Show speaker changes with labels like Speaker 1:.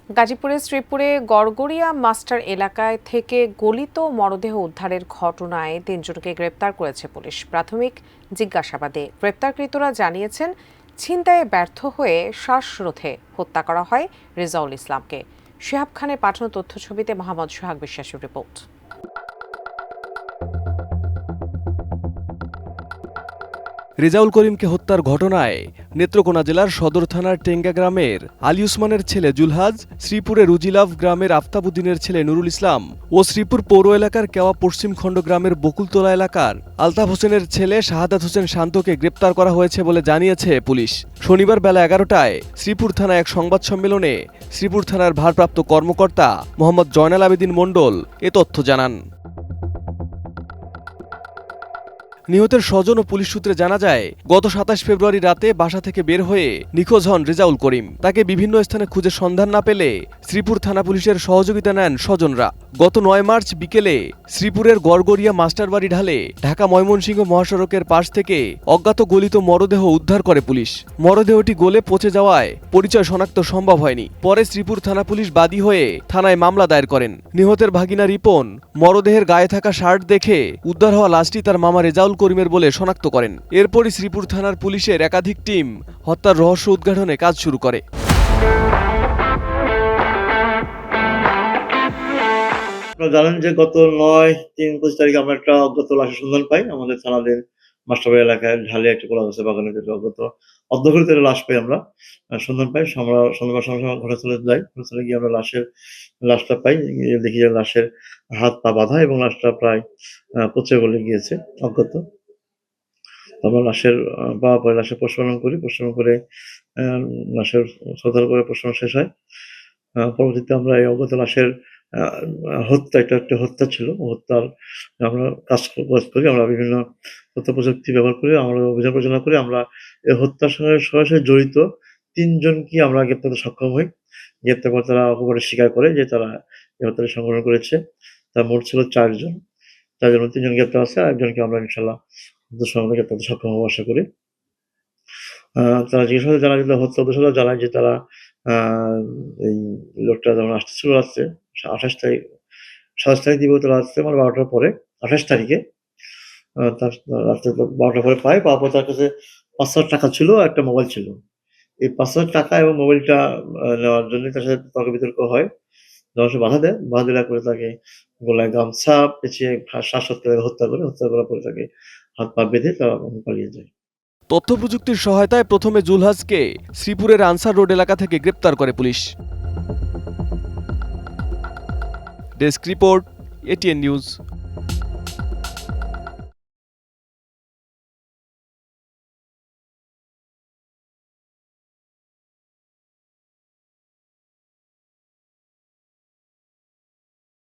Speaker 1: গাজীপুরের শ্রীপুরে গড়গড়িয়া মাস্টার এলাকায় থেকে গলিত মরদেহ উদ্ধারের ঘটনায় ৩ জনকে গ্রেপ্তার করেছে পুলিশ। প্রাথমিক জিজ্ঞাসাবাদে গ্রেপ্তারকৃতরা জানিয়েছেন, ছিনতাইয়ে ব্যর্থ হয়ে শ্বাসরোধে হত্যা করা হয় রেজাউল ইসলামকে। শিহাব খানের পাঠানো তথ্যছবিতে মোহাম্মদ সোহাগ বিশ্বাসের রিপোর্ট।
Speaker 2: রেজাউল করিমকে হত্যার ঘটনায় নেত্রকোনা জেলার সদর থানার টেঙ্গা গ্রামের আলী উসমানের ছেলে জুলহাজ, শ্রীপুরের রুজিলাভ গ্রামের আফতাবুদ্দিনের ছেলে নুরুল ইসলাম ও শ্রীপুর পৌর এলাকার কেওয়া পশ্চিম খণ্ড গ্রামের বকুলতলা এলাকার আলতাফ হোসেনের ছেলে শাহাদাত হোসেন শান্তকে গ্রেপ্তার করা হয়েছে বলে জানিয়েছে পুলিশ। শনিবার বেলা 11টায় শ্রীপুর থানায় এক সংবাদ সম্মেলনে শ্রীপুর থানার ভারপ্রাপ্ত কর্মকর্তা মোহাম্মদ জয়নাল আবেদিন মণ্ডল এ তথ্য জানান। নিহতের স্বজন ও পুলিশ সূত্রে জানা যায়, গত 27 ফেব্রুয়ারি রাতে বাসা থেকে বের হয়ে নিখোঁজ হন রেজাউল করিম। তাকে বিভিন্ন স্থানে খুঁজে সন্ধান না পেলে শ্রীপুর থানা পুলিশের সহযোগিতা নেন স্বজনরা। গত 9 মার্চ বিকেলে শ্রীপুরের গড়গড়িয়া মাস্টারবাড়ি ঢালে ঢাকা ময়মনসিংহ মহাসড়কের পাশ থেকে অজ্ঞাত গলিত মরদেহ উদ্ধার করে পুলিশ। মরদেহটি গলে পচে যাওয়ায় পরিচয় শনাক্ত সম্ভব হয়নি। পরে শ্রীপুর থানা পুলিশ বাদী হয়ে থানায় মামলা দায়ের করেন। নিহতের ভাগিনা রিপন মরদেহের গায়ে থাকা শার্ট দেখে উদ্ধার হওয়া লাশটি তার মামা রেজাউল করিমের বলে শনাক্ত করেন। এরপরই শ্রীপুর থানার পুলিশের একাধিক টিম হত্যার রহস্য উদ্ঘাটনে কাজ শুরু করে।
Speaker 3: আপনারা জানেন যে গত 9/3/25 তারিখে আমরা একটা অজ্ঞাত লাশের সন্ধান পাই আমাদের থানাদের মাস্টারবাড়ি এলাকায় ঢালে একটা কলা গাছের বাগানে অজ্ঞাত অর্ধঘটিত লাশ পাই। আমরা সন্ধান পাই। আমরা সন্ধান সঙ্গে ঘটনাস্থলে যাই। ঘটনাস্থলে গিয়ে আমরা লাশটা পাই। দেখি যে লাশের হাত পা বাঁধা এবং লাশটা প্রায় পচে গলে গিয়েছে, অজ্ঞাত। আমরা লাশের পাওয়ার পরে লাশের পোস্টমর্টম করি। পোস্টমর্টম করে লাশের শ্রদ্ধা করে পোস্টমর্টম শেষ হয়। পরবর্তীতে আমরা এই অজ্ঞাত লাশের হত্যা, এটা একটা হত্যা ছিল। হত্যার আমরা কাজ করি। আমরা বিভিন্ন তথ্য প্রযুক্তি ব্যবহার করে আমরা অভিযান পরিচালনা করে আমরা এই হত্যার সঙ্গে সরাসরি জড়িত 3 জনকে আমরা গ্রেপ্তার করতে সক্ষম হই। গ্রেপ্তার করে তারা অকপটে স্বীকার করে যে তারা এই হত্যাটি সংঘটন করেছে। তার মোট ছিল 4 জন। 4 জনের 3 জন গ্রেপ্তার আছে, আরেকজনকে আমরা ইনশাআল্লাহ গ্রেপ্তার করতে সক্ষম হবো আশা করি। তারা জিজ্ঞাসাবাদে জানা যেত, হত্যা উদ্দেশ্যটা জানায় যে তারা এই লোকটা যখন আসতেছিল রাত্রে 28 তারিখ 27 তারিখ দিবত রাত্রে মানে 12টার পরে 28 তারিখে তার রাত্রে 12টার পরে পাওয়ার পর তার কাছে 5,000 টাকা ছিল, একটা মোবাইল ছিল। এই 5,000 টাকা এবং মোবাইলটা নেওয়ার জন্য তার সাথে তর্ক বিতর্ক হয়। যখন সে বাধা দেয়, বাধা দেওয়ার পরে তাকে গলায় গামছা পেঁচিয়ে শ্বাসরোধ করে হত্যা করার পরে তাকে হাত পা বেঁধে তারা পালিয়ে যায়।
Speaker 2: তথ্য প্রযুক্তির সহায়তায় প্রথমে জুলহাজকে শ্রীপুরের আনসার রোড এলাকা থেকে গ্রেপ্তার করে police. Desk report, ATN news.